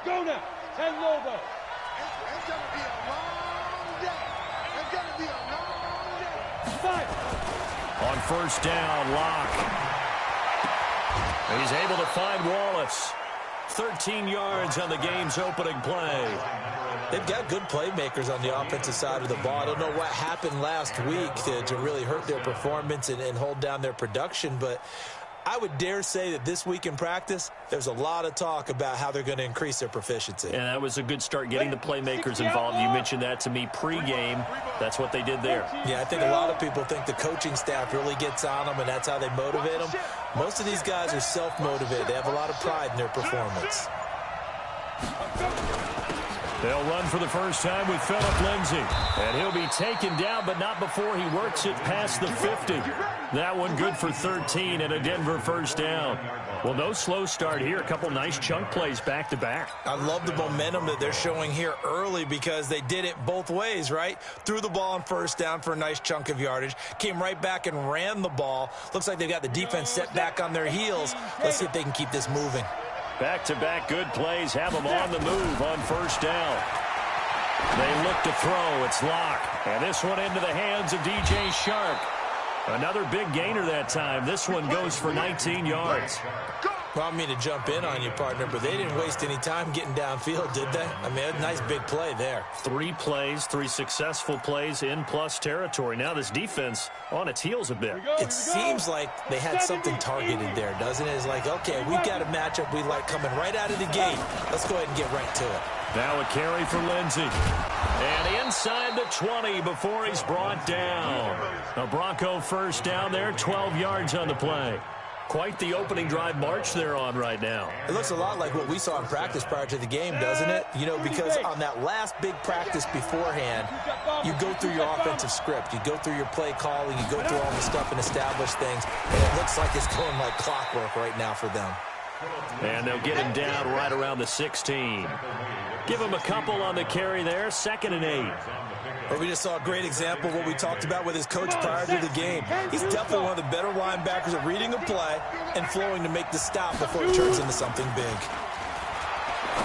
Go now. 10 Lobo. It's going to be a long day. It's going to be a long day. Five. On first down, Locke. And he's able to find Wallace. 13 yards on the game's opening play. They've got good playmakers on the offensive side of the ball. I don't know what happened last week to really hurt their performance and hold down their production, but I would dare say that this week in practice, there's a lot of talk about how they're going to increase their proficiency. And that was a good start getting the playmakers involved. You mentioned that to me pregame. That's what they did there. Yeah, I think a lot of people think the coaching staff really gets on them, and that's how they motivate them. Most of these guys are self-motivated. They have a lot of pride in their performance. They'll run for the first time with Phillip Lindsay. And he'll be taken down, but not before he works it past the 50. That one good for 13 and a Denver first down. Well, no slow start here. A couple nice chunk plays back-to-back. I love the momentum that they're showing here early because they did it both ways, right? Threw the ball on first down for a nice chunk of yardage. Came right back and ran the ball. Looks like they've got the defense set back on their heels. Let's see if they can keep this moving. Back-to-back good plays have them on the move on first down. They look to throw. It's Locke. And this one into the hands of DJ Shark. Another big gainer that time. This one goes for 19 yards. Well, I mean to jump in on you, partner, but they didn't waste any time getting downfield, did they? I mean, a nice big play there. 3 plays, 3 successful plays in plus territory. Now this defense on its heels a bit. It seems like they had something targeted there, doesn't it? It's like, okay, we've got a matchup we like coming right out of the gate. Let's go ahead and get right to it. Now a carry for Lindsay. And inside the 20 before he's brought down. A Bronco first down there, 12 yards on the play. Quite the opening drive march they're on right now. It looks a lot like what we saw in practice prior to the game, doesn't it? You know, because on that last big practice beforehand, you go through your offensive script. You go through your play calling. You go through all the stuff and establish things. And it looks like it's going like clockwork right now for them. And they'll get him down right around the 16. Give him a couple on the carry there. 2nd and 8. But we just saw a great example of what we talked about with his coach prior to the game. He's definitely one of the better linebackers at reading a play and flowing to make the stop before it turns into something big.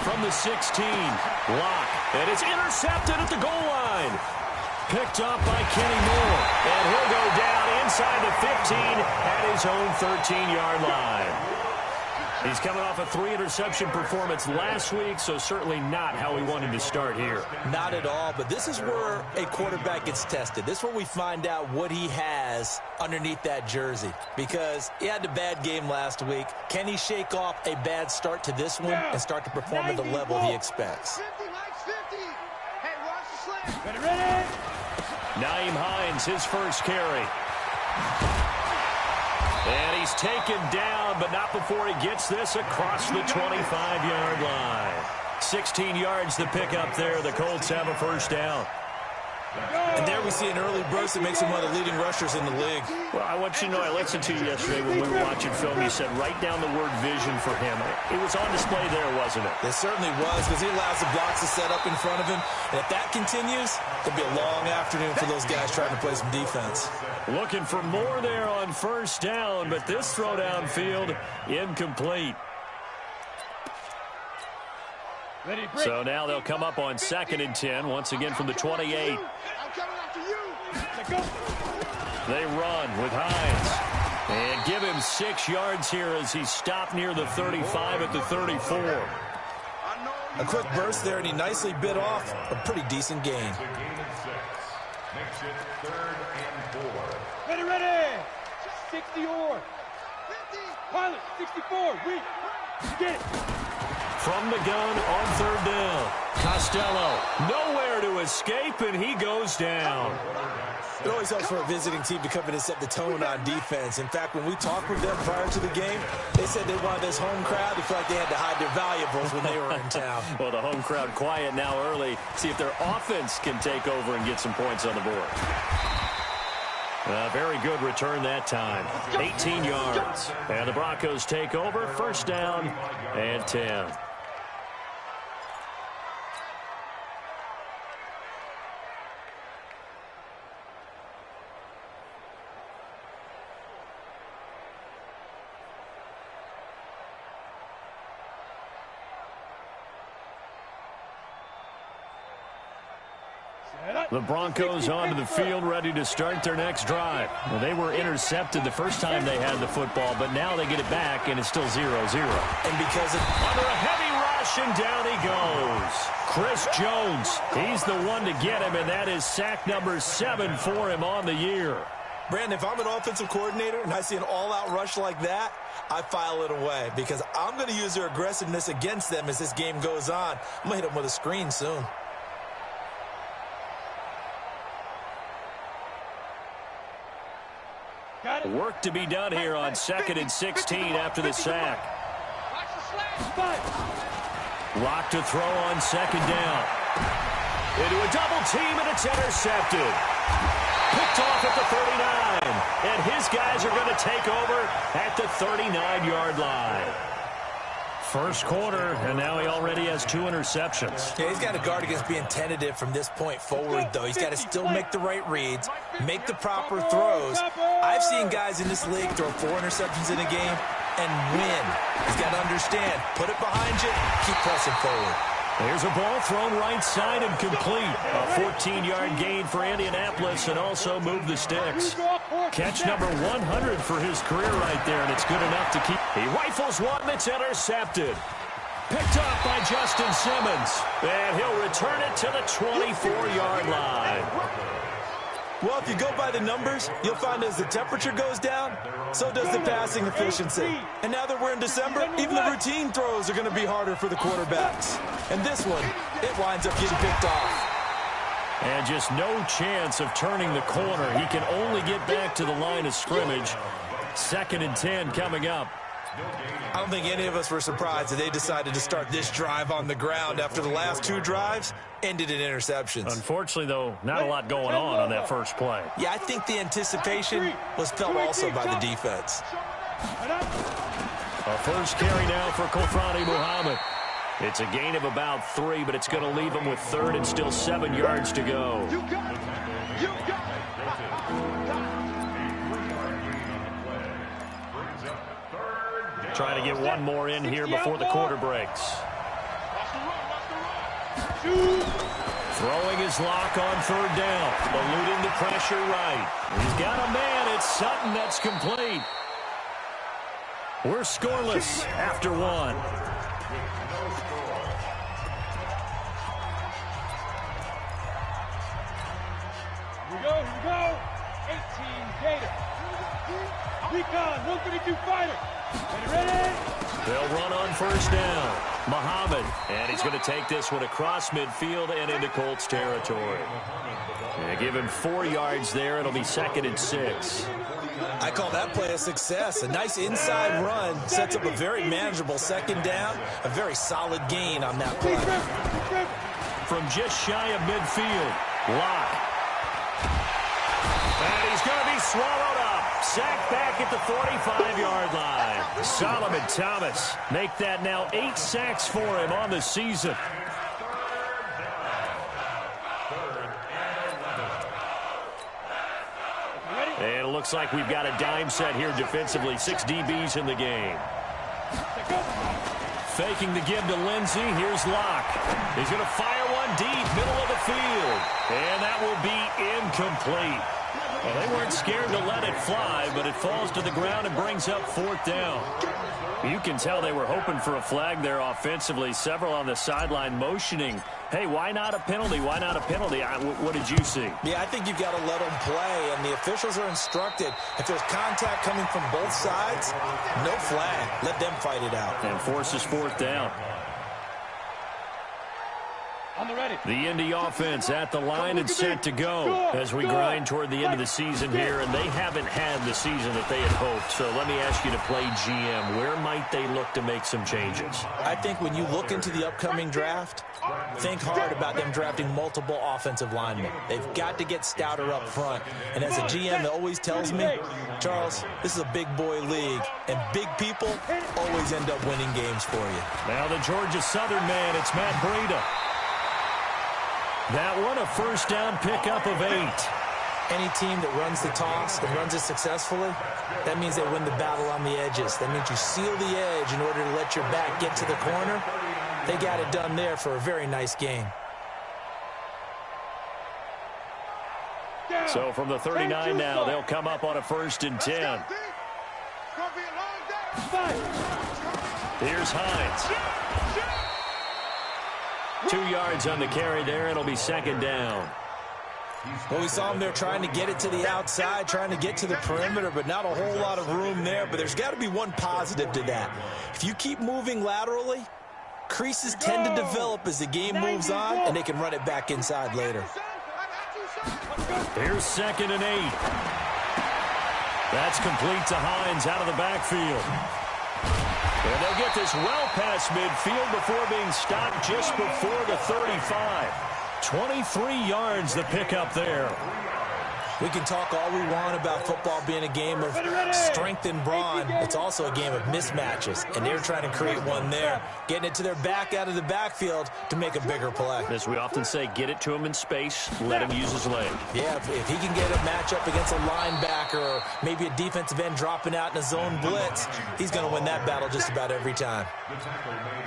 From the 16, Locke. And it's intercepted at the goal line. Picked up by Kenny Moore. And he'll go down inside the 15 at his own 13-yard line. He's coming off a 3-interception performance last week, so certainly not how he wanted to start here. Not at all, but this is where a quarterback gets tested. This is where we find out what he has underneath that jersey, because he had a bad game last week. Can he shake off a bad start to this one and start to perform at the level he expects? 50 likes 50. Hey, watch the slant. Ready? Nyheim Hines, his first carry. And he's taken down, but not before he gets this across the 25-yard line. 16 yards to pick up there. The Colts have a first down. And there we see an early burst that makes him one of the leading rushers in the league. Well, I want you to know, I listened to you yesterday when we were watching film. You said write down the word vision for him. It was on display there, wasn't it? It certainly was, because he allows the blocks to set up in front of him. And if that continues, it'll be a long afternoon for those guys trying to play some defense. Looking for more there on first down, but this throw downfield incomplete. So now they'll come up on 2nd and 10, once again from the 28. I'm coming after you. They run with Hines. And give him 6 yards here as he's stopped near the 35 at the 34. A quick burst there, and he nicely bit off a pretty decent gain. Ready. 60 or. Pilot, 64. We get it. From the gun on 3rd down. Costello, nowhere to escape, and he goes down. It always helps for a visiting team to come in and set the tone on defense. In fact, when we talked with them prior to the game, they said they wanted this home crowd to feel like they had to hide their valuables when they were in town. Well, the home crowd quiet now early. See if their offense can take over and get some points on the board. Very good return that time. 18 yards. And the Broncos take over. First down and 10. The Broncos onto the field, ready to start their next drive. Well, they were intercepted the first time they had the football, but now they get it back, and it's still 0-0. And because of... Under a heavy rush, and down he goes. Chris Jones, he's the one to get him, and that is sack number 7 for him on the year. Brandon, if I'm an offensive coordinator and I see an all-out rush like that, I file it away because I'm going to use their aggressiveness against them as this game goes on. I'm going to hit them with a screen soon. Work to be done here on 2nd and 16 after the sack. Lock to throw on 2nd down. Into a double team, and it's intercepted. Picked off at the 39, and his guys are going to take over at the 39-yard line. First quarter, and now he already has 2 interceptions. Yeah, he's got to guard against being tentative from this point forward, though. He's got to still make the right reads, make the proper throws. I've seen guys in this league throw 4 interceptions in a game and win. He's got to understand, put it behind you, keep pressing forward. There's a ball thrown right side and complete. A 14-yard gain for Indianapolis and also move the sticks. Catch number 100 for his career right there, and it's good enough to keep. He rifles one that's intercepted. Picked up by Justin Simmons, and he'll return it to the 24-yard line. Well, if you go by the numbers, you'll find as the temperature goes down, so does the passing efficiency. And now that we're in December, even the routine throws are going to be harder for the quarterbacks. And this one, it winds up getting picked off. And just no chance of turning the corner. He can only get back to the line of scrimmage. 2nd and 10 coming up. I don't think any of us were surprised that they decided to start this drive on the ground after the last 2 drives ended in interceptions. Unfortunately, though, not a lot going on that first play. Yeah, I think the anticipation was felt also by the defense. A first carry now for Kofrani Muhammad. It's a gain of about 3, but it's going to leave him with 3rd and still 7 yards to go. Trying to get one more in here before the quarter breaks. Throwing his lock on 3rd down. Eluding the pressure right. He's got a man. It's Sutton that's complete. We're scoreless after 1. Here we go. 18 Gator. Recon, 132 fighter. Ready? They'll run on 1st down. Muhammad, and he's going to take this one across midfield and into Colts territory. And give him 4 yards there. It'll be 2nd and 6. I call that play a success. A nice inside run sets up a very manageable 2nd down. A very solid gain on that play. From just shy of midfield, Locke. And he's going to be swallowed up. Sacked back at the 45-yard line. Solomon Thomas make that now 8 sacks for him on the season. And it looks like we've got a dime set here defensively. 6 DBs in the game. Faking the give to Lindsey. Here's Locke. He's going to fire one deep, middle of the field. And that will be incomplete. Well, they weren't scared to let it fly, but it falls to the ground and brings up 4th down. You can tell they were hoping for a flag there offensively. Several on the sideline motioning, hey, why not a penalty? Why not a penalty? What did you see? Yeah, I think you've got to let them play, and the officials are instructed. If there's contact coming from both sides, no flag. Let them fight it out. And forces 4th down. On the ready. The Indy offense at the line and set to go as we grind toward the end of the season here, and they haven't had the season that they had hoped. So let me ask you to play GM. Where might they look to make some changes? I think when you look into the upcoming draft, think hard about them drafting multiple offensive linemen. They've got to get stouter up front. And as a GM that always tells me, Charles, this is a big boy league, and big people always end up winning games for you. Now the Georgia Southern man, it's Matt Breida. That one a 1st down pickup of 8. Any team that runs the toss and runs it successfully, that means they win the battle on the edges. That means you seal the edge in order to let your back get to the corner. They got it done there for a very nice game. So from the 39 now, they'll come up on a 1st and 10. Here's Hines. 2 yards on the carry there. It'll be 2nd down. Well, we saw him there trying to get it to the outside, trying to get to the perimeter, but not a whole lot of room there. But there's got to be one positive to that. If you keep moving laterally, creases tend to develop as the game moves on, and they can run it back inside later. Here's 2nd and 8. That's complete to Hines out of the backfield. And they'll get this well past midfield before being stopped just before the 35. 23 yards the pickup there. We can talk all we want about football being a game of strength and brawn. It's also a game of mismatches, and they're trying to create one there, getting it to their back out of the backfield to make a bigger play. As we often say, get it to him in space, let him use his leg. Yeah, if he can get a matchup against a linebacker or maybe a defensive end dropping out in a zone blitz, he's going to win that battle just about every time.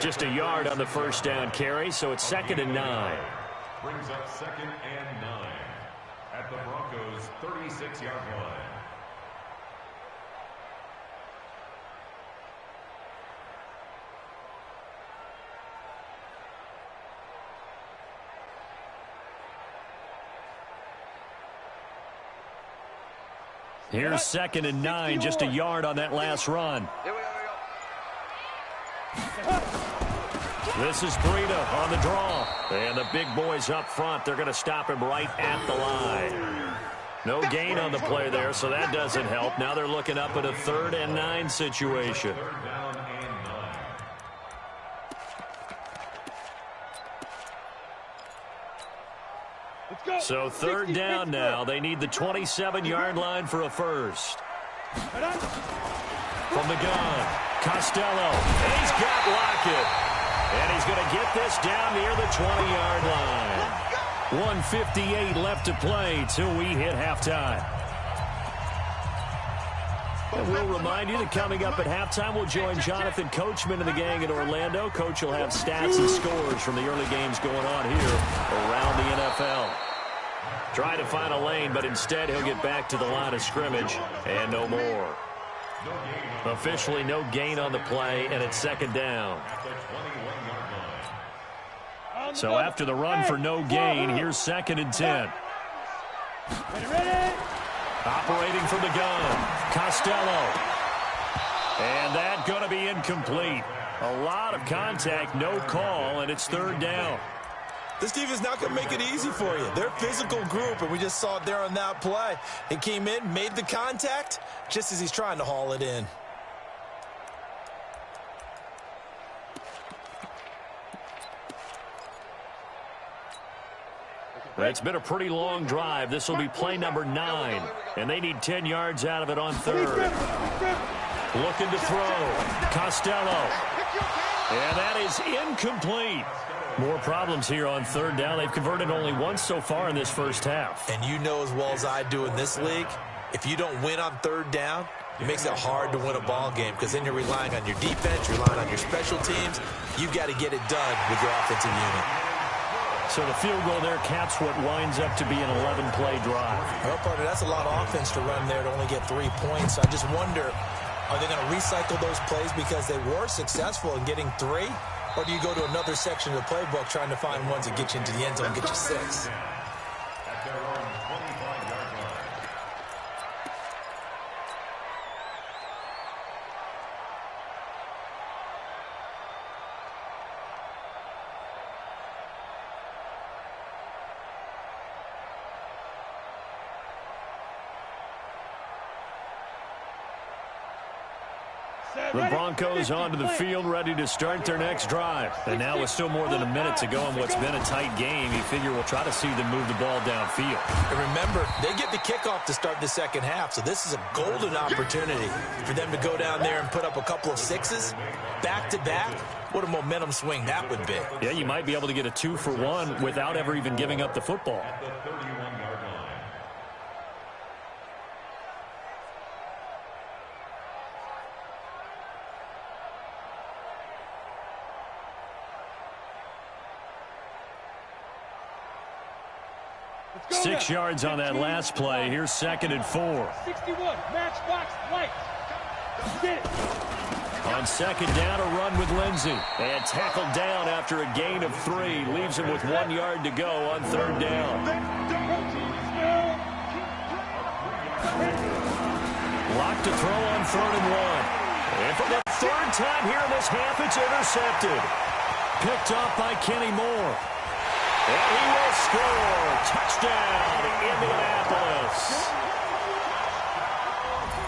Just a yard on the 1st down carry, so it's 2nd and 9. Brings up 2nd and 9 at the Broncos' 36-yard line. Here's 2nd and 9, just a yard on that last run. This is Breida on the draw. And the big boys up front, they're going to stop him right at the line. No gain on the play there, so that doesn't help. Now they're looking up at a 3rd and 9 situation. So 3rd down now. They need the 27-yard line for a 1st. From the gun, Costello. And he's got Lockett. And he's going to get this down near the 20-yard line. 1:58 left to play till we hit halftime. And we'll remind you that coming up at halftime, we'll join Jonathan Coachman and the gang in Orlando. Coach will have stats and scores from the early games going on here around the NFL. Trying to find a lane, but instead he'll get back to the line of scrimmage and no more. Officially no gain on the play, and it's 2nd down. So after the run for no gain, here's 2nd and 10. Operating from the gun, Costello. And that going to be incomplete. A lot of contact, no call, and it's 3rd down. This defense is not going to make it easy for you. They're a physical group, and we just saw it there on that play. He came in, made the contact, just as he's trying to haul it in. It's been a pretty long drive. This will be play number 9, and they need 10 yards out of it on 3rd. Looking to throw. Costello. And that is incomplete. More problems here on 3rd down. They've converted only once so far in this first half. And you know as well as I do in this league, if you don't win on 3rd down, it makes it hard to win a ball game because then you're relying on your defense, you're relying on your special teams. You've got to get it done with your offensive unit. So the field goal there caps what winds up to be an 11-play drive. Well, partner, that's a lot of offense to run there to only get 3 points. I just wonder, are they going to recycle those plays because they were successful in getting 3? Or do you go to another section of the playbook trying to find ones that get you into the end zone and get you 6? The Broncos onto the field, ready to start their next drive. And now with still more than a minute to go in what's been a tight game, you figure we'll try to see them move the ball downfield. And remember, they get the kickoff to start the second half, so this is a golden opportunity for them to go down there and put up a couple of 6s back-to-back. What a momentum swing that would be. Yeah, you might be able to get a 2-for-1 without ever even giving up the football. 6 yards on that last play. Here's 2nd and 4. 61, matchbox light. Get it. On 2nd down, a run with Lindsey. And tackled down after a gain of 3. Leaves him with 1 yard to go on 3rd down. Locked to throw on 3rd and 1. And for the 3rd time here in this half, it's intercepted. Picked off by Kenny Moore. And he will score. Touchdown, Indianapolis.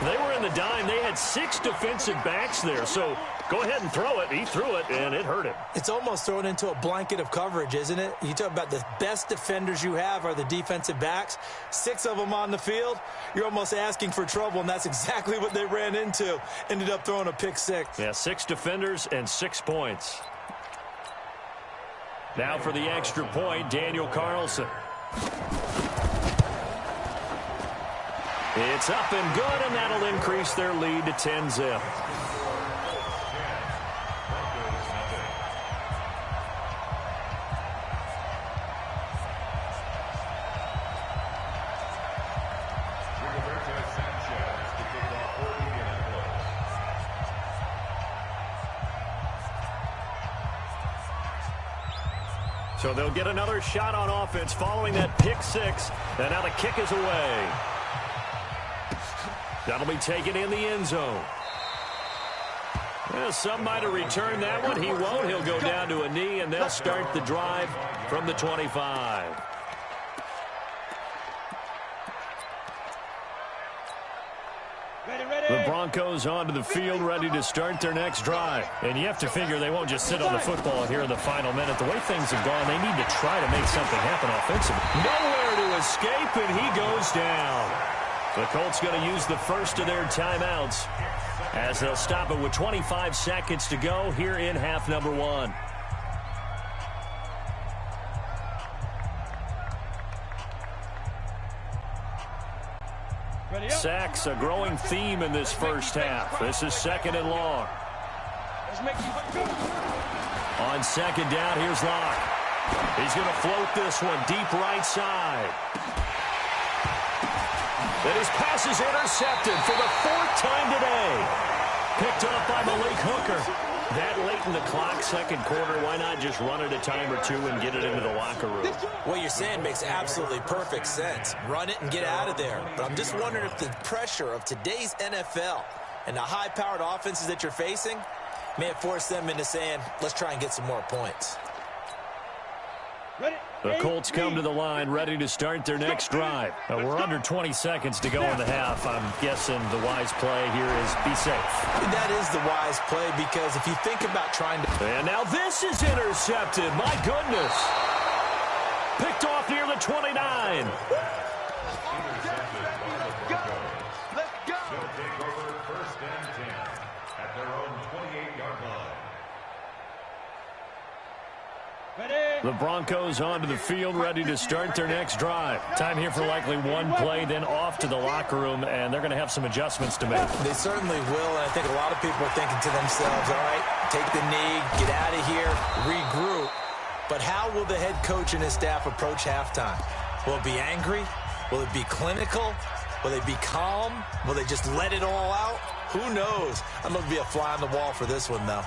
They were in the dime. They had 6 defensive backs there. So go ahead and throw it. He threw it, and it hurt him. It's almost thrown into a blanket of coverage, isn't it? You talk about the best defenders you have are the defensive backs. 6 of them on the field. You're almost asking for trouble, and that's exactly what they ran into. Ended up throwing a pick 6. Yeah, 6 defenders and 6 points. Now for the extra point, Daniel Carlson. It's up and good, and that'll increase their lead to 10-zip. So they'll get another shot on offense following that pick 6. And now the kick is away. That'll be taken in the end zone. Well, some might have returned that one. He won't. He'll go down to a knee, and they'll start the drive from the 25. The Broncos onto the field, ready to start their next drive. And you have to figure they won't just sit on the football here in the final minute. The way things have gone, they need to try to make something happen offensively. Nowhere to escape, and he goes down. The Colts going to use the first of their timeouts as they'll stop it with 25 seconds to go here in half number 1. Sacks, a growing theme in this first half. This is 2nd and long. On 2nd down, here's Locke. He's going to float this one deep right side. And his pass is intercepted for the 4th time today. Picked off by Malik Hooker. That late in the clock, 2nd quarter, why not just run it a time or 2 and get it into the locker room? What you're saying makes absolutely perfect sense. Run it and get out of there. But I'm just wondering if the pressure of today's NFL and the high-powered offenses that you're facing may have forced them into saying, let's try and get some more points. The Colts come to the line ready to start their next drive. We're under 20 seconds to go in the half. I'm guessing the wise play here is be safe. That is the wise play because if you think about trying to... And now this is intercepted. My goodness. Picked off near the 29. Let's go. They'll take over 1st and 10 at their own 28-yard line. The Broncos onto the field, ready to start their next drive. Time here for likely one play, then off to the locker room, and they're going to have some adjustments to make. They certainly will, and I think a lot of people are thinking to themselves, all right, take the knee, get out of here, regroup. But how will the head coach and his staff approach halftime? Will it be angry? Will it be clinical? Will they be calm? Will they just let it all out? Who knows? I'd love to be a fly on the wall for this one, though.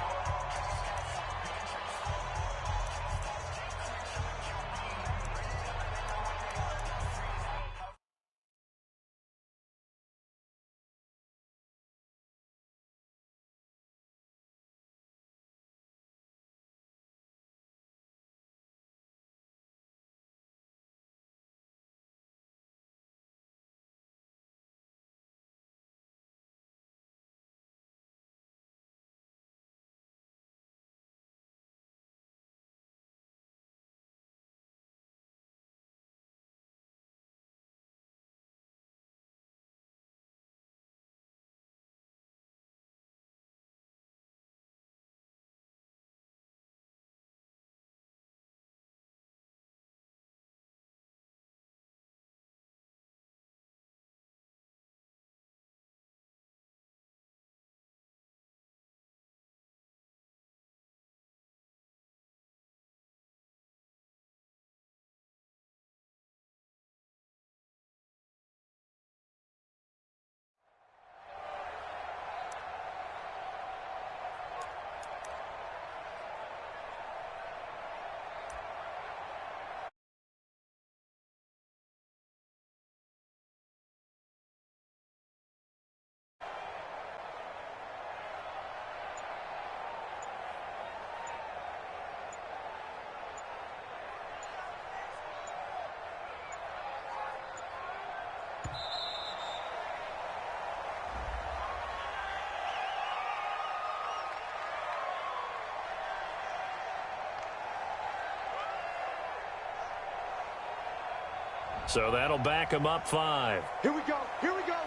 So that'll back him up 5. Here we go. Here we go.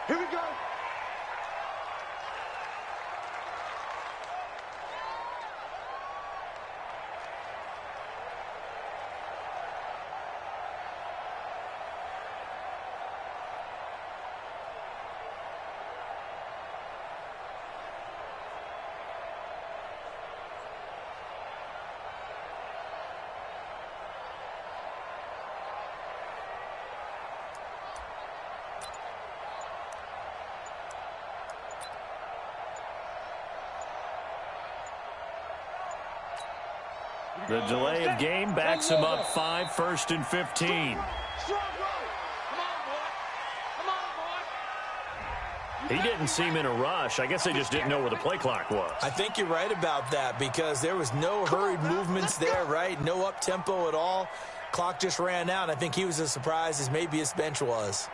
Here we go. The delay of game backs him up 5, 1st and 15. He didn't seem in a rush. I guess they just didn't know where the play clock was. I think you're right about that because there was no hurried movements there, right? No up-tempo at all. Clock just ran out. I think he was as surprised as maybe his bench was.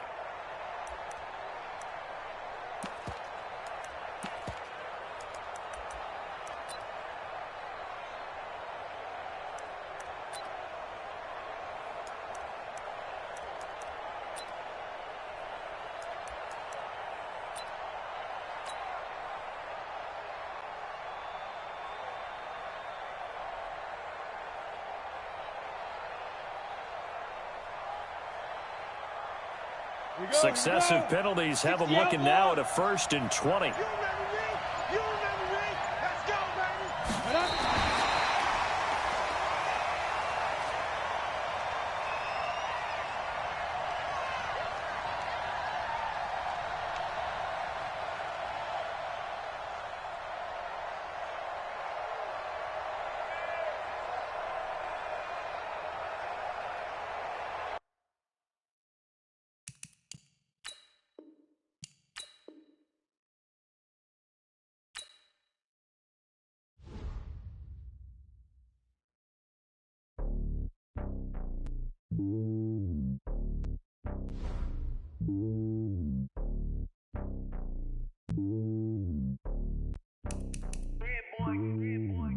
Successive penalties have them looking now at a 1st and 20.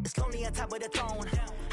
It's lonely on top of the throne.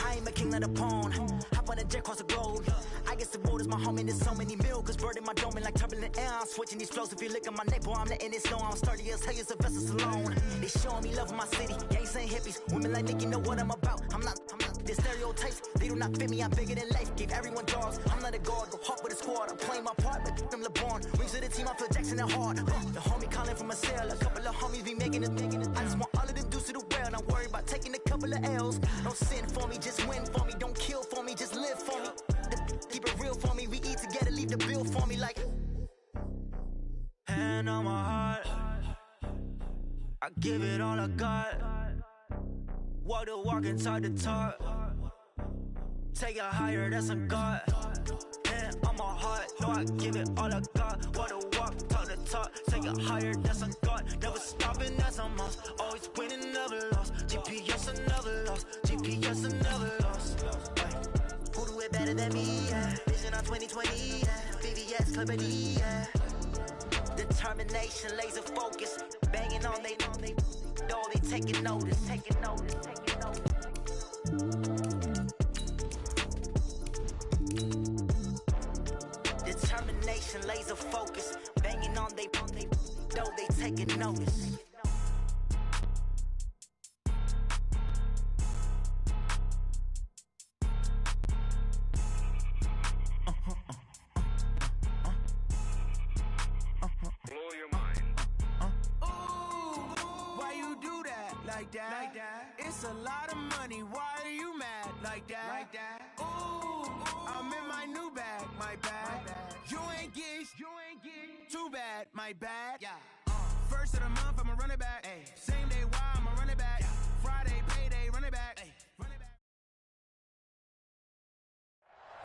I am a king of the pawn. Hop on a jet across the globe. I guess the world is my home and there's so many milk. Cause bird in my dome and like turbulent air. I'm switching these flows. If you look at my neck, boy, I'm letting it snow. I'm sturdy as hell as a vessel alone. They showing me love in my city. Gangsta and hippies. Women like Nick, you know what I'm about. I'm not. The stereotypes, they do not fit me. I'm bigger than life. Give everyone dogs. I'm not a guard. Go hard with a squad. I'm playing my part, but them LeBron. Rings of the team, I feel Jackson and hard. The homie calling from a cell. A couple of homies be making it. I just want all of them dudes to do well. Not worry about taking a couple of L's. Don't sin for me, just win for me. Don't kill for me, just live for me. Keep it real for me. We eat together, leave the bill for me like. Hand on my heart. I give it all I got. Walk the walk and talk the talk. Take it higher, that's a God. Hand on my heart, no, I give it all I got. Walk the walk, talk the talk. Take it higher, that's a God. Never stopping, that's a must. Always winning, never lost. GPS, I never lost. GPS, I never lost. Who do it better than me? Yeah. Vision on 2020. Yeah. VVS, Liberty. Yeah. Determination, laser focus. Banging on they. No, they taking notice. Taking notice. Taking notice. Determination, laser focus, banging on they, though they taking notice. Blow your mind. Ooh, why you do that like that? Like that? It's a lot of money. Why are you mad like that? Like that? Ooh, I'm in my new bag, my bag. You ain't get too bad, my bad. Yeah. First of the month, I'ma run it back. Ay. Same day, why I'ma run it back. Yeah. Friday, payday, run it back. Ay. Run it back.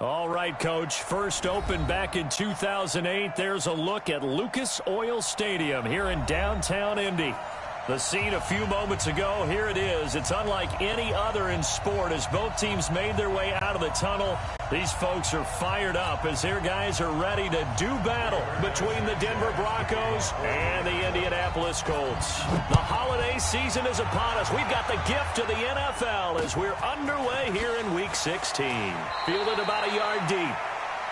All right, Coach. First opened back in 2008. There's a look at Lucas Oil Stadium here in downtown Indy. The scene a few moments ago, here it is. It's unlike any other in sport as both teams made their way out of the tunnel. These folks are fired up as their guys are ready to do battle between the Denver Broncos and the Indianapolis Colts. The holiday season is upon us. We've got the gift of the NFL as we're underway here in Week 16. Fielded about a yard deep.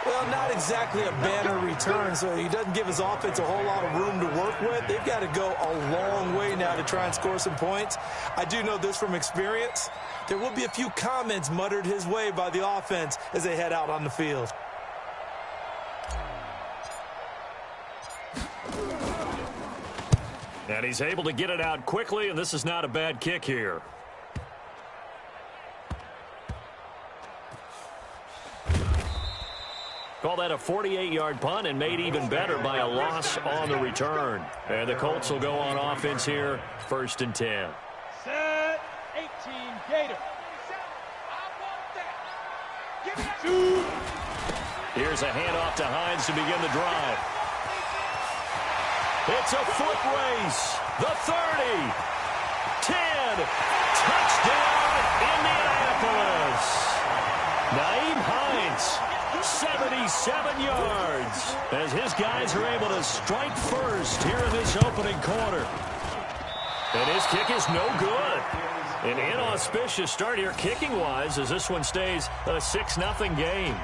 Well, not exactly a banner return, so he doesn't give his offense a whole lot of room to work with. They've got to go a long way now to try and score some points. I do know this from experience. There will be a few comments muttered his way by the offense as they head out on the field. And he's able to get it out quickly, and this is not a bad kick here. Call that a 48-yard punt and made even better by a loss on the return. And the Colts will go on offense here, 1st and 10. Set, 18, Gator. Here's a handoff to Hines to begin the drive. It's a foot race. The 30, 10, touchdown, Indianapolis. Nyheim Hines, 77 yards, as his guys are able to strike first here in this opening quarter. And his kick is no good. An inauspicious start here kicking-wise as this one stays a 6-0 game.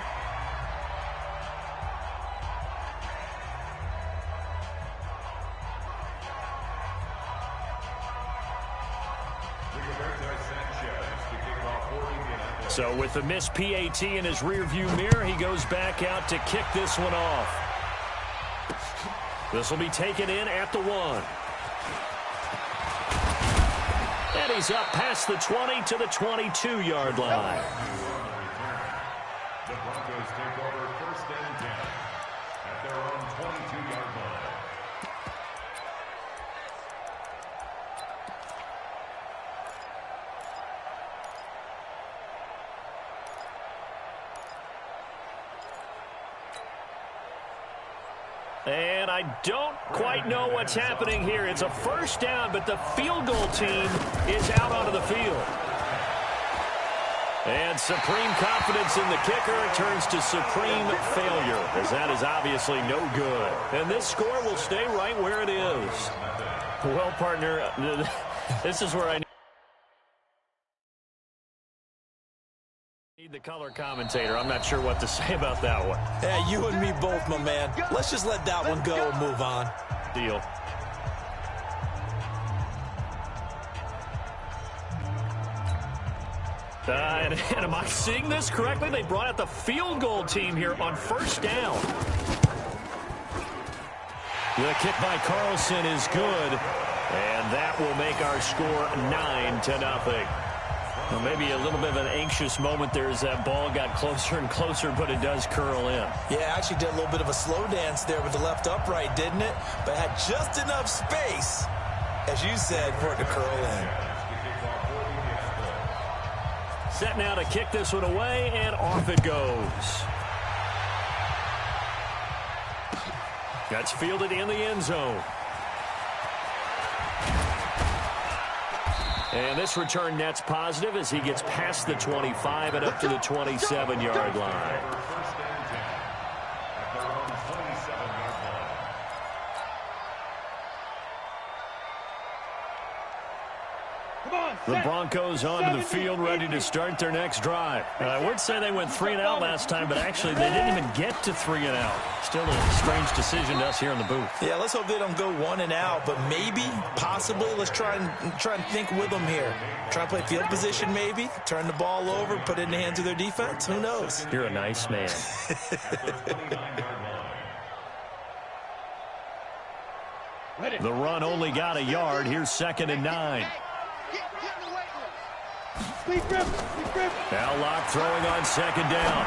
So with the missed PAT in his rearview mirror, he goes back out to kick this one off. This will be taken in at the 1. And he's up past the 20 to the 22-yard line. The Broncos take over 1st and 10 at their own 22-yard line. And I don't quite know what's happening here. It's a 1st down, but the field goal team is out onto the field. And supreme confidence in the kicker turns to supreme failure, as that is obviously no good. And this score will stay right where it is. Well, partner, this is where I need the color commentator. I'm not sure what to say about that one. Yeah, you and me both, my man. Let's just let that one go and move on. Deal. And am I seeing this correctly? They brought out the field goal team here on 1st down. The kick by Carlson is good, and that will make our score 9-0. Well, maybe a little bit of an anxious moment there as that ball got closer and closer, but it does curl in. Yeah, actually did a little bit of a slow dance there with the left upright, didn't it? But had just enough space, as you said, for it to curl in. Set now to kick this one away, and off it goes. That's fielded in the end zone. And this return net's positive as he gets past the 25 and up to the 27-yard line. The Broncos onto the field, ready to start their next drive. I would say they went 3 and out last time, but actually they didn't even get to 3 and out. Still a strange decision to us here in the booth. Yeah, let's hope they don't go 1 and out, but maybe, possibly, let's try and think with them here. Try and play field position maybe, turn the ball over, put it in the hands of their defense. Who knows? You're a nice man. The run only got a yard. Here's 2nd and 9. Now Locke throwing on 2nd down.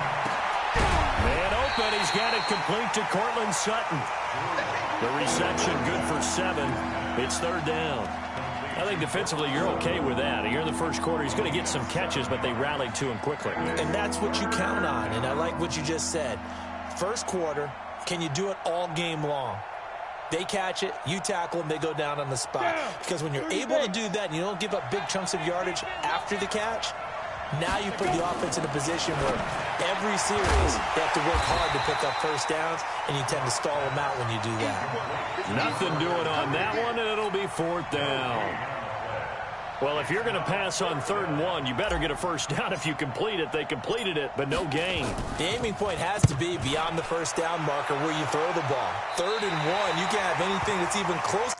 Man open. He's got it complete to Cortland Sutton. The reception good for 7. It's 3rd down. I think defensively you're okay with that. Here in the first quarter, he's going to get some catches, but they rallied to him quickly. And that's what you count on, and I like what you just said. First quarter, can you do it all game long? They catch it, you tackle them, they go down on the spot. Because when you're able to do that and you don't give up big chunks of yardage after the catch, now you put the offense in a position where every series they have to work hard to pick up first downs, and you tend to stall them out when you do that. Nothing doing on that one, and it'll be 4th down. Well, if you're going to pass on 3rd and 1, you better get a first down if you complete it. They completed it, but no gain. The aiming point has to be beyond the first down marker where you throw the ball. 3rd and 1, you can't have anything that's even close.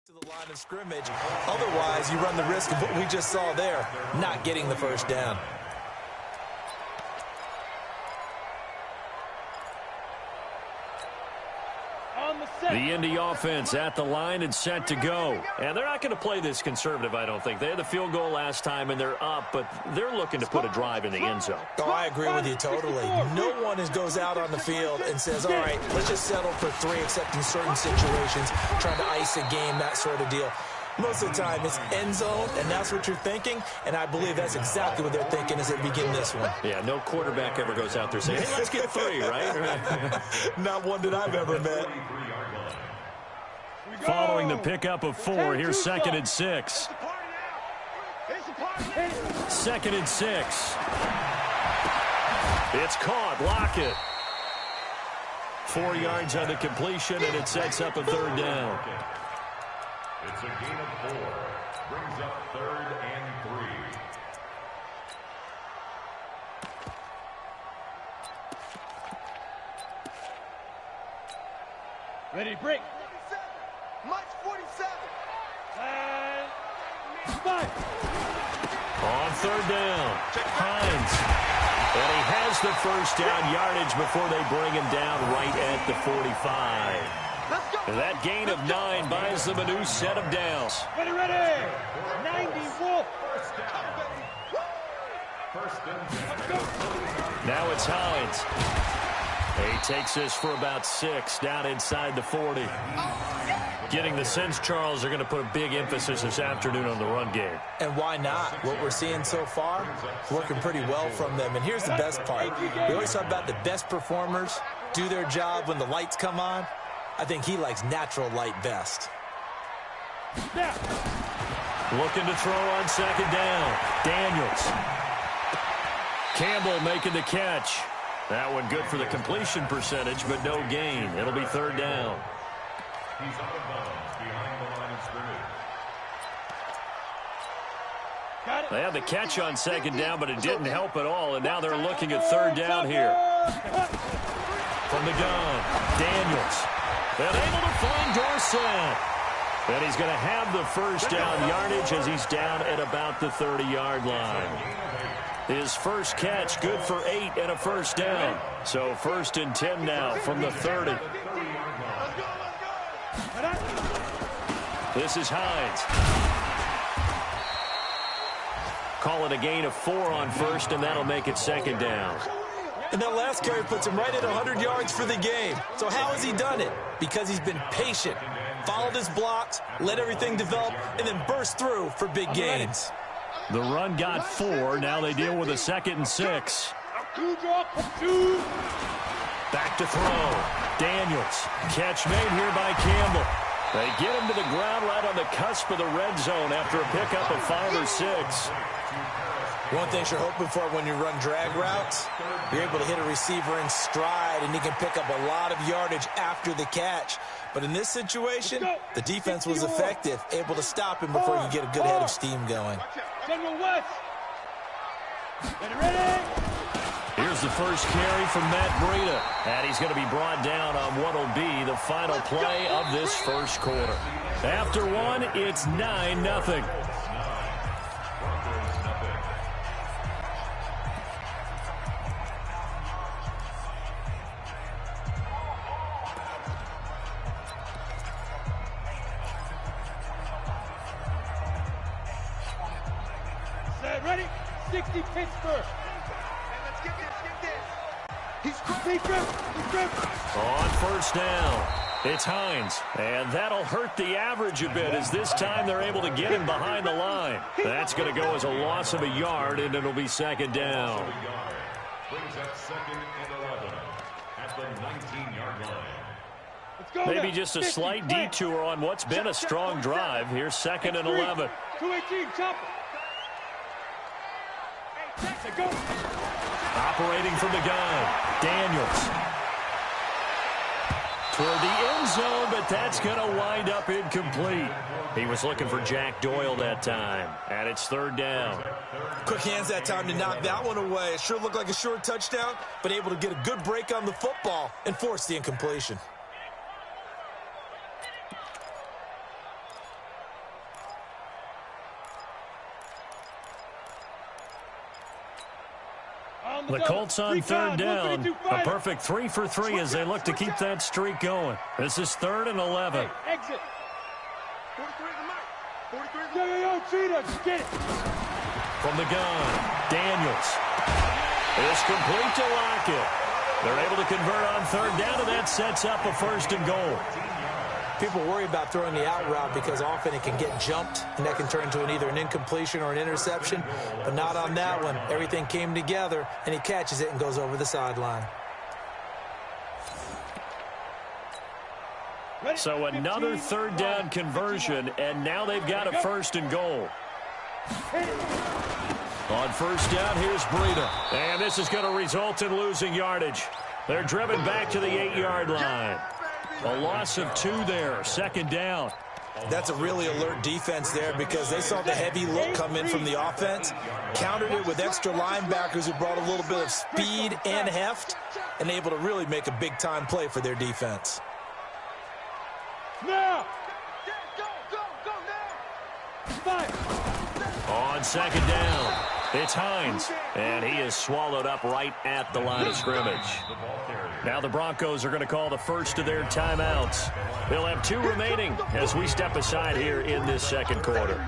To the line of scrimmage. Otherwise, you run the risk of what we just saw there, not getting the first down. The Indy offense at the line and set to go. And they're not going to play this conservative, I don't think. They had the field goal last time, and they're up, but they're looking to put a drive in the end zone. Oh, I agree with you totally. No one goes out on the field and says, all right, let's just settle for 3, except in certain situations, trying to ice a game, that sort of deal. Most of the time, it's end zone, and that's what you're thinking, and I believe that's exactly what they're thinking as they begin this one. Yeah, no quarterback ever goes out there saying, hey, let's get 3, right? Not one that I've ever met. Following the pickup of 4, here's 2nd and 6. 2nd and 6. It's caught. Lockett. 4 yards on the completion, and it sets up a 3rd down. It's a gain of 4. Brings up 3rd and 3. Ready, break. March 47. And spot. On 3rd down, Hines. And he has the first down yardage before they bring him down right at the 45. And that gain of 9 buys them a new set of downs. Ready, ready. 90 Wolf. Now it's Hines. He takes this for about 6 down inside the 40. Getting the sense, Charles, they're going to put a big emphasis this afternoon on the run game. And why not? What we're seeing so far, working pretty well from them. And here's the best part. We always talk about the best performers do their job when the lights come on. I think he likes natural light best. Looking to throw on 2nd down. Daniels. Campbell making the catch. That one good for the completion percentage, but no gain. It'll be 3rd down. He's out of bounds behind the line of scrimmage. They had the catch on 2nd down, but it didn't help at all, and now they're looking at 3rd down here. From the gun, Daniels. They're able to find Dorsett. And he's going to have the first down yardage as he's down at about the 30-yard line. His first catch, good for 8 and a first down. So 1st and 10 now from the 30. This is Hines. Call it a gain of 4 on 1st, and that'll make it 2nd down. And that last carry puts him right at 100 yards for the game. So how has he done it? Because he's been patient, followed his blocks, let everything develop, and then burst through for big gains. The run got 4. Now they deal with a 2nd and 6. Back to throw. Daniels. Catch made here by Campbell. They get him to the ground right on the cusp of the red zone after a pickup of 5 or 6. One thing you're hoping for when you run drag routes, you're able to hit a receiver in stride, and he can pick up a lot of yardage after the catch. But in this situation, the defense was effective, able to stop him before you get a good head of steam going. General West. Ready. Here's the first carry from Matt Breida, and he's going to be brought down on what will be the final play of this first quarter. After 1, it's 9-0. Ready? 60 Pittsburgh. Let's get this. He's crazy. On first down, it's Hines, and that'll hurt the average a bit as this time they're able to get him behind the line. That's going to go as a loss of a yard, and it'll be second down. Brings up 2nd and 11 at the 19-yard line. Maybe just a slight detour on what's been a strong drive. Here's 2nd and 11. 218, chop it. Operating from the gun, Daniels. Toward the end zone, but that's going to wind up incomplete. He was looking for Jack Doyle that time, and it's 3rd down. Quick hands that time to knock that one away. It sure looked like a short touchdown, but able to get a good break on the football and force the incompletion. The Colts on 3rd down. A perfect 3 for 3 as they look to keep that streak going. This is 3rd and 11. Exit. 43 yo, Cheetah, get it. From the gun, Daniels. It's complete to Lockett. They're able to convert on 3rd down, and that sets up a 1st and goal. People worry about throwing the out route because often it can get jumped, and that can turn into either an incompletion or an interception, but not on that one. Everything came together, and he catches it and goes over the sideline. So another 3rd down conversion, and now they've got a 1st and goal. On 1st down, here's Breida. And this is going to result in losing yardage. They're driven back to the 8-yard line. A loss of 2 there, 2nd down. That's a really alert defense there because they saw the heavy look come in from the offense, countered it with extra linebackers who brought a little bit of speed and heft, and able to really make a big-time play for their defense. Now! On 2nd down, it's Hines, and he is swallowed up right at the line of scrimmage. Now the Broncos are going to call the first of their timeouts. They'll have 2 remaining as we step aside here in this 2nd quarter.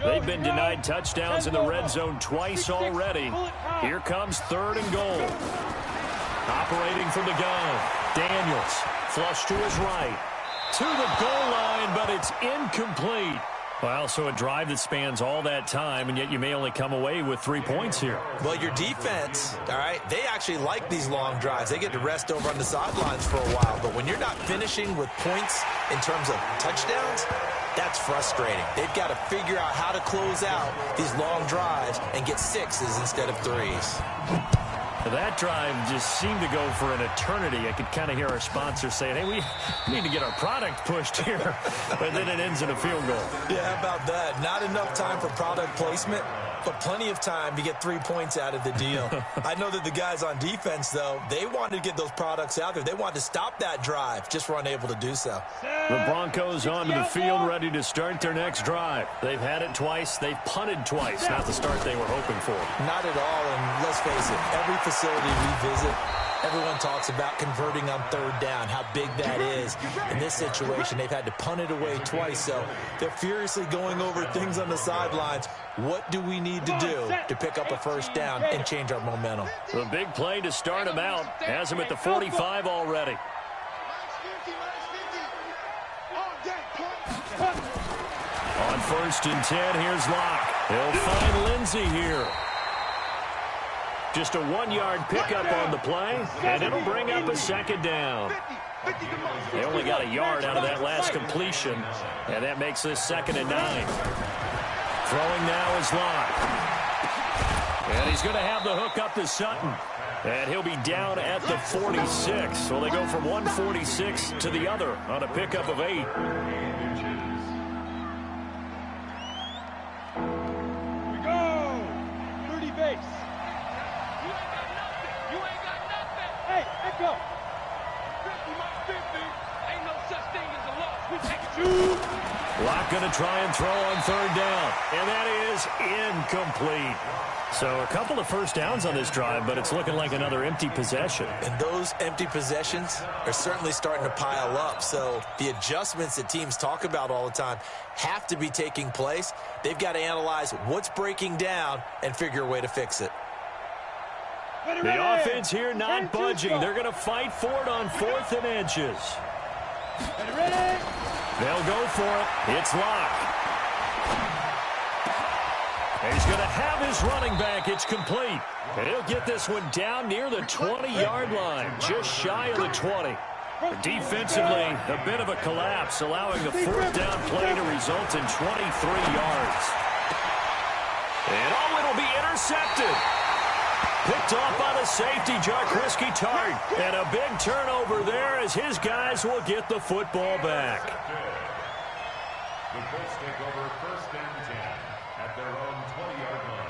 They've been denied touchdowns in the red zone twice already. Here comes 3rd and goal. Operating from the gun, Daniels, flush to his right. To the goal line, but it's incomplete. Well, so a drive that spans all that time, and yet you may only come away with 3 points here. Well, your defense, all right, they actually like these long drives. They get to rest over on the sidelines for a while. But when you're not finishing with points in terms of touchdowns, that's frustrating. They've got to figure out how to close out these long drives and get 6s instead of 3s. That drive just seemed to go for an eternity. I could kind of hear our sponsors saying, hey, we need to get our product pushed here. But then it ends in a field goal. Yeah, how about that? Not enough time for product placement, but plenty of time to get 3 points out of the deal. I know that the guys on defense, though, they wanted to get those products out there. They wanted to stop that drive, just were unable to do so. The Broncos onto the field, ready to start their next drive. They've had it twice. They've punted twice. Not the start they were hoping for. Not at all, and let's face it, every facility we visit, everyone talks about converting on 3rd down, how big that is. In this situation, they've had to punt it away twice, so they're furiously going over things on the sidelines. What do we need to do to pick up a 1st down and change our momentum? The big play to start him out has him at the 45 already. On 1st and 10, here's Locke. He'll find Lindsey here. Just a 1-yard pickup on the play, and it'll bring up a 2nd down. They only got a yard out of that last completion, and that makes this 2nd and 9. Throwing now is Locke. And he's going to have the hook up to Sutton. And he'll be down at the 46. So they go from 146 to the other on a pickup of 8. going to try and throw on third down. And that is incomplete. So a couple of first downs on this drive, but it's looking like another empty possession. And those empty possessions are certainly starting to pile up. So the adjustments that teams talk about all the time have to be taking place. They've got to analyze what's breaking down and figure a way to fix it. The offense here not budging. They're going to fight for it on 4th and inches. They'll go for it. It's Locke. And he's going to have his running back. It's complete. And he'll get this one down near the 20-yard line, just shy of the 20. Defensively, a bit of a collapse, allowing the 4th down play to result in 23 yards. And it'll be intercepted. Picked off by the safety, Jarkrisky Tart. And a big turnover there as his guys will get the football back. The Colts take over 1st and 10 at their own 20-yard line.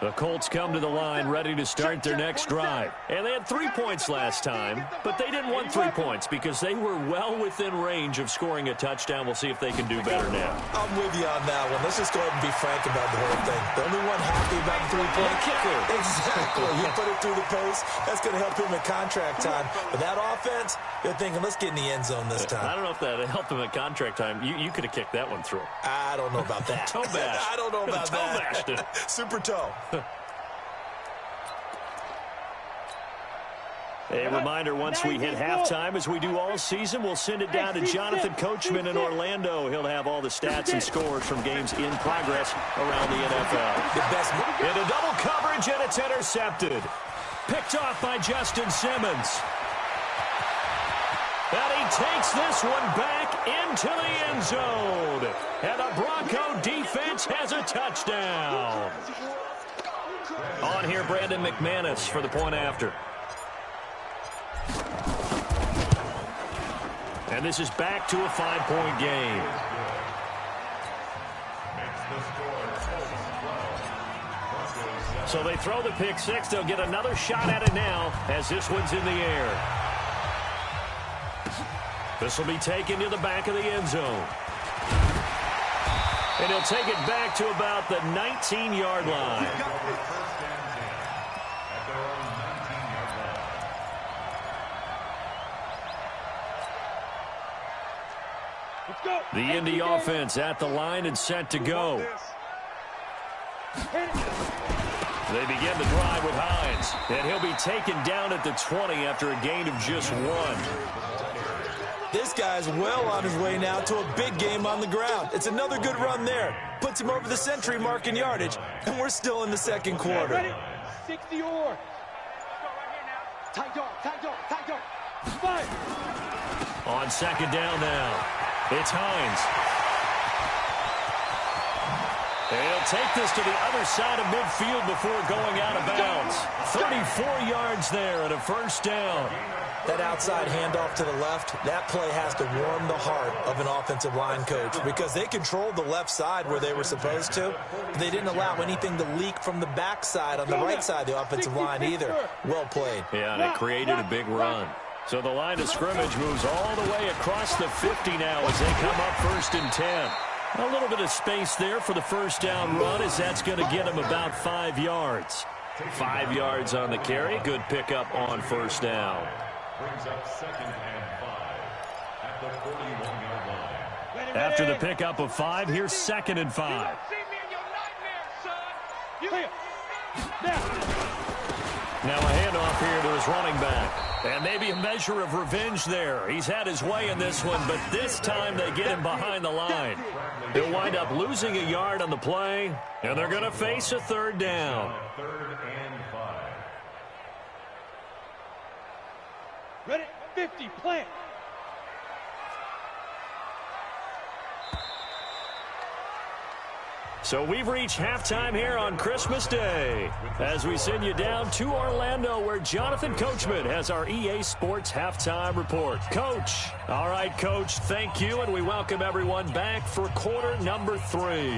The Colts come to the line ready to start their next drive. And they had 3 points last time, but they didn't want 3 points because they were well within range of scoring a touchdown. We'll see if they can do better now. I'm with you on that one. Let's just go ahead and be frank about the whole thing. The only one happy about the 3-point kicker. Exactly. He put it through the post. That's going to help him in contract time. But that offense, they're thinking, let's get in the end zone this time. I don't know if that helped him in contract time. You could have kicked that one through. I don't know about that. Toe bash. I don't know about that. Toe bashed it. Super toe. A reminder, once we hit halftime, as we do all season, we'll send it down to Jonathan Coachman in Orlando. He'll have all the stats and scores from games in progress around the NFL. The best. In a double coverage, and it's intercepted. Picked off by Justin Simmons. And he takes this one back into the end zone. And the Bronco defense has a touchdown. On here, Brandon McManus for the point after. And this is back to a 5-point game. So they throw the pick six. They'll get another shot at it now as this one's in the air. This will be taken to the back of the end zone. And he'll take it back to about the 19-yard line. The Indy offense at the line and set to go. They begin the drive with Hines. And he'll be taken down at the 20 after a gain of just 1. This guy's well on his way now to a big game on the ground. It's another good run there. Puts him over the century mark in yardage, and we're still in the second quarter. Ready? 60 or. Tight dog. Five. On second down now, it's Hines. And he'll take this to the other side of midfield before going out of bounds. 34 yards there and a first down. That outside handoff to the left, that play has to warm the heart of an offensive line coach because they controlled the left side where they were supposed to. But they didn't allow anything to leak from the backside on the right side of the offensive line either. Well played. Yeah, and it created a big run. So the line of scrimmage moves all the way across the 50 now as they come up 1st and 10. A little bit of space there for the first down run as that's going to get them about 5 yards. 5 yards on the carry. Good pickup on first down. Brings up 2nd and 5 at the 41-yard line. After the pickup of 5, here's 2nd and 5. Now a handoff here to his running back. And maybe a measure of revenge there. He's had his way in this one, but this time they get him behind the line. He'll wind up losing a yard on the play, and they're going to face a 3rd down. 3rd and 5. Ready? 50. Plant. So we've reached halftime here on Christmas Day as we send you down to Orlando where Jonathan Coachman has our EA Sports halftime report. Coach. All right, Coach, thank you, and we welcome everyone back for quarter number 3.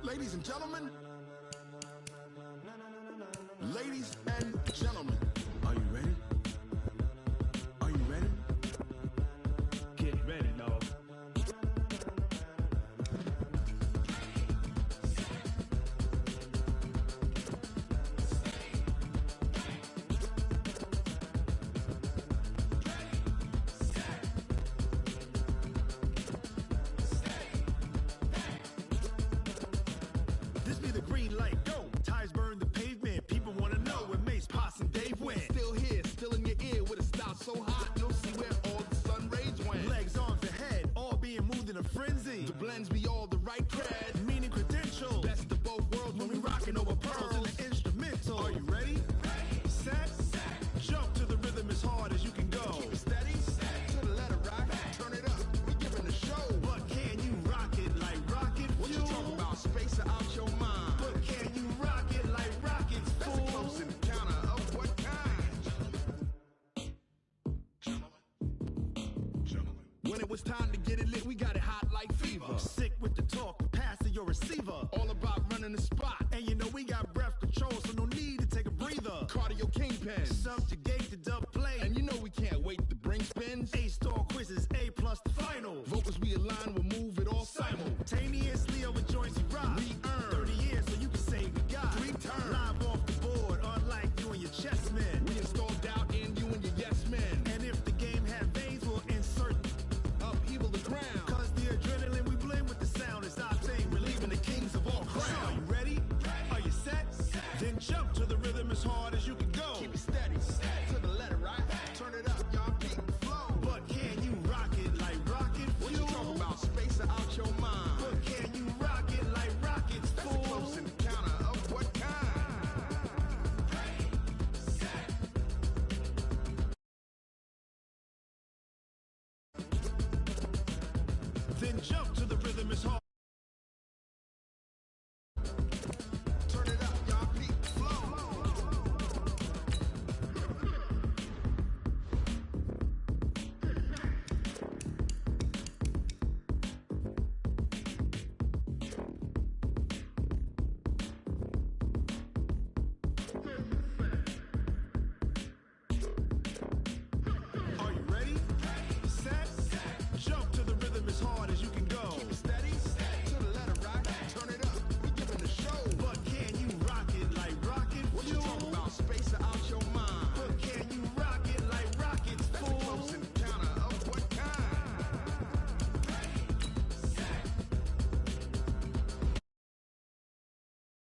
Ladies and gentlemen. Ladies and gentlemen. Are you ready? Are you ready? Get ready, dog. This be the green light, go. Tires burn the pavement. People want to know where Mace, Poss, and Dave went. Still here, still in your ear with a style so hot, you'll see where all the sun rays went. Legs, arms, and head, all being moved in a frenzy. The blends be all the right cred. Meaning credentials. Best of both worlds When we rockin' over pearls in the instrumental. Are you ready? Set, jump to the rhythm as hard as you can go. Keep it steady, to the letter right. Turn it up, we giving the show. But can you rock it like rocket What you fuel? talking about? Space out your mind. But can you rock it like rockets, That's a fool? close encounter of what kind? Gentlemen. When it was time to get it lit, we got it hot like fever. Sick with the talk, pass to your receiver. All about running the spot. And you know we got breath control, so no need to take a breather. Cardio kingpin. Subjugate the dub play. And you know we can't wait to bring spins. A-star quizzes, A+ the final. Vocals we align, we'll move it all Simultaneously over joints we rock. We earn 30 years, so you can say we got 3 turns. live off the board, unlike you and your chess men. We install doubt in you and your yes men. And if the game had veins, we'll insert Upheaval the ground. Cause the adrenaline we blend with the sound is our thing, relieving the kings of all crowns. So are you ready? Are you set? Then jump to the rhythm as hard as you can go. Keep it steady, to the letter right. Turn it up, y'all keep the flow. But can you rock it like rocket What you fuel? talking about? Space out your mind. But can you rock it like rockets, That's a fool? close encounter of what kind? Then jump to the rhythm as hard